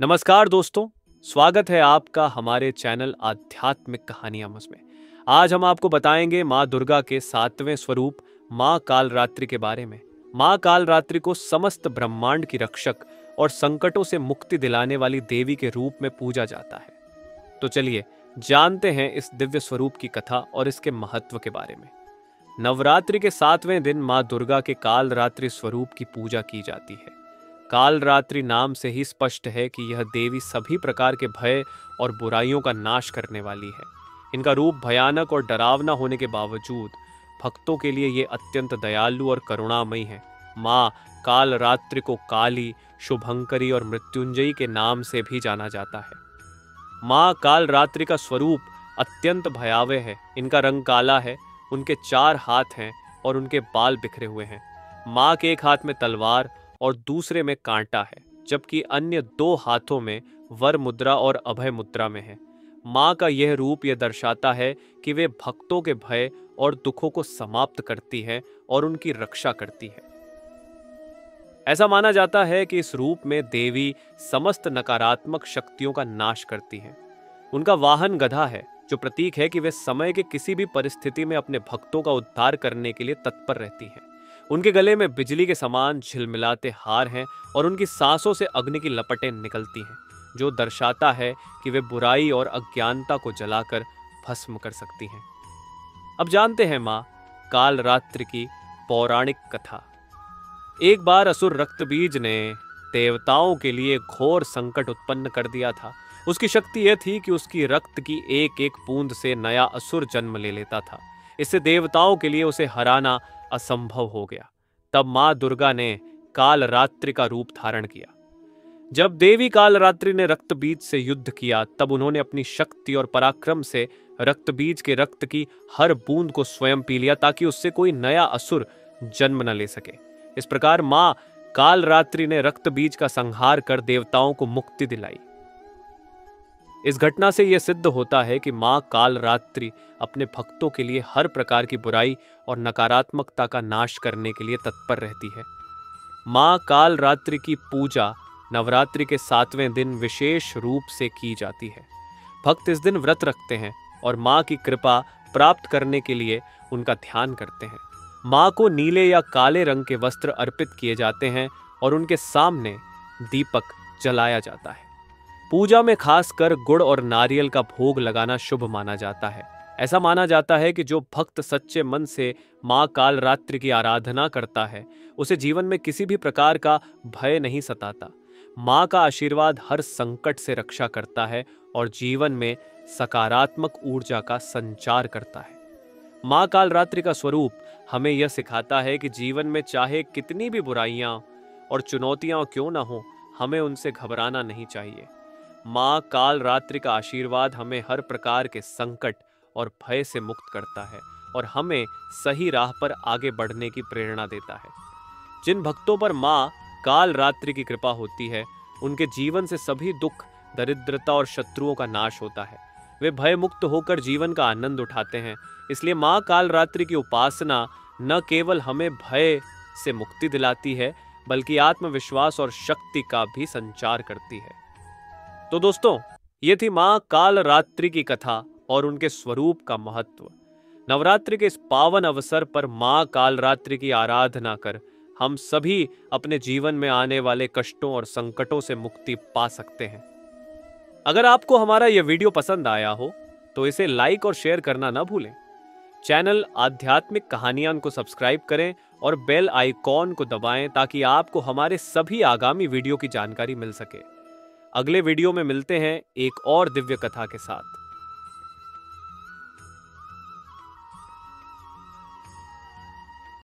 नमस्कार दोस्तों, स्वागत है आपका हमारे चैनल आध्यात्मिक कहानियामस में। आज हम आपको बताएंगे माँ दुर्गा के 7वें स्वरूप माँ कालरात्रि के बारे में। माँ कालरात्रि को समस्त ब्रह्मांड की रक्षक और संकटों से मुक्ति दिलाने वाली देवी के रूप में पूजा जाता है। तो चलिए जानते हैं इस दिव्य स्वरूप की कथा और इसके महत्व के बारे में। नवरात्रि के 7वें दिन माँ दुर्गा के कालरात्रि स्वरूप की पूजा की जाती है। कालरात्रि नाम से ही स्पष्ट है कि यह देवी सभी प्रकार के भय और बुराइयों का नाश करने वाली है। इनका रूप भयानक और डरावना होने के बावजूद भक्तों के लिए ये अत्यंत दयालु और करुणामयी है। माँ कालरात्रि को काली, शुभंकरी और मृत्युंजयी के नाम से भी जाना जाता है। माँ कालरात्रि का स्वरूप अत्यंत भयावह है। इनका रंग काला है, उनके 4 हाथ हैं और उनके बाल बिखरे हुए हैं। माँ के एक हाथ में तलवार और दूसरे में कांटा है, जबकि अन्य 2 हाथों में वर मुद्रा और अभय मुद्रा में है। माँ का यह रूप यह दर्शाता है कि वे भक्तों के भय और दुखों को समाप्त करती है और उनकी रक्षा करती है। ऐसा माना जाता है कि इस रूप में देवी समस्त नकारात्मक शक्तियों का नाश करती है। उनका वाहन गधा है, जो प्रतीक है कि वे समय के किसी भी परिस्थिति में अपने भक्तों का उद्धार करने के लिए तत्पर रहती हैं। उनके गले में बिजली के समान झिलमिलाते हार हैं और उनकी सांसों से अग्नि की लपटें निकलती हैं, जो दर्शाता है कि वे बुराई और अज्ञानता को जलाकर भस्म कर सकती हैं। अब जानते हैं माँ कालरात्रि की पौराणिक कथा। एक बार असुर रक्तबीज ने देवताओं के लिए घोर संकट उत्पन्न कर दिया था। उसकी शक्ति यह थी कि उसकी रक्त की एक एक बूंद से नया असुर जन्म ले लेता था। इससे देवताओं के लिए उसे हराना असंभव हो गया। तब माँ दुर्गा ने कालरात्रि का रूप धारण किया। जब देवी कालरात्रि ने रक्तबीज से युद्ध किया, तब उन्होंने अपनी शक्ति और पराक्रम से रक्तबीज के रक्त की हर बूंद को स्वयं पी लिया, ताकि उससे कोई नया असुर जन्म न ले सके। इस प्रकार माँ कालरात्रि ने रक्तबीज का संहार कर देवताओं को मुक्ति दिलाई। इस घटना से यह सिद्ध होता है कि माँ कालरात्रि अपने भक्तों के लिए हर प्रकार की बुराई और नकारात्मकता का नाश करने के लिए तत्पर रहती है। माँ कालरात्रि की पूजा नवरात्रि के 7वें दिन विशेष रूप से की जाती है। भक्त इस दिन व्रत रखते हैं और माँ की कृपा प्राप्त करने के लिए उनका ध्यान करते हैं। माँ को नीले या काले रंग के वस्त्र अर्पित किए जाते हैं और उनके सामने दीपक जलाया जाता है। पूजा में खासकर गुड़ और नारियल का भोग लगाना शुभ माना जाता है। ऐसा माना जाता है कि जो भक्त सच्चे मन से माँ कालरात्रि की आराधना करता है, उसे जीवन में किसी भी प्रकार का भय नहीं सताता। माँ का आशीर्वाद हर संकट से रक्षा करता है और जीवन में सकारात्मक ऊर्जा का संचार करता है। माँ कालरात्रि का स्वरूप हमें यह सिखाता है कि जीवन में चाहे कितनी भी बुराइयां और चुनौतियां क्यों ना हो, हमें उनसे घबराना नहीं चाहिए। माँ कालरात्रि का आशीर्वाद हमें हर प्रकार के संकट और भय से मुक्त करता है और हमें सही राह पर आगे बढ़ने की प्रेरणा देता है। जिन भक्तों पर माँ कालरात्रि की कृपा होती है, उनके जीवन से सभी दुख, दरिद्रता और शत्रुओं का नाश होता है। वे भय मुक्त होकर जीवन का आनंद उठाते हैं। इसलिए माँ कालरात्रि की उपासना न केवल हमें भय से मुक्ति दिलाती है, बल्कि आत्मविश्वास और शक्ति का भी संचार करती है। तो दोस्तों, ये थी माँ कालरात्रि की कथा और उनके स्वरूप का महत्व। नवरात्रि के इस पावन अवसर पर माँ कालरात्रि की आराधना कर हम सभी अपने जीवन में आने वाले कष्टों और संकटों से मुक्ति पा सकते हैं। अगर आपको हमारा यह वीडियो पसंद आया हो तो इसे लाइक और शेयर करना ना भूलें। चैनल आध्यात्मिक कहानियां को सब्सक्राइब करें और बेल आइकॉन को दबाएं, ताकि आपको हमारे सभी आगामी वीडियो की जानकारी मिल सके। अगले वीडियो में मिलते हैं एक और दिव्य कथा के साथ।